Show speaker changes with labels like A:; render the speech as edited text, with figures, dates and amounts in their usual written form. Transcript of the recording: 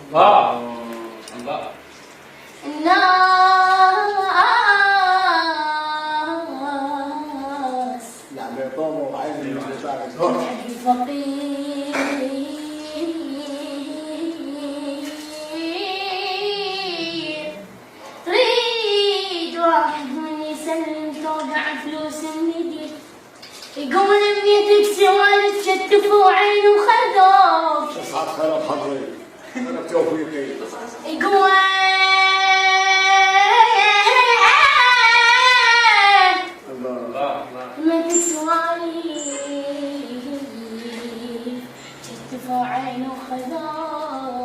A: الله الله.
B: الناس
C: نعم يا طومو عيني
B: فقير تريد واحد من يسلم توقع فلوس الندي يقوم لميتك سوالف شتفوا عينه وخذوك
C: تصعد خرب حظي خرب توفيقي
B: يقوم
C: الله
B: ما تسوالف شتفوا عينه وخذوك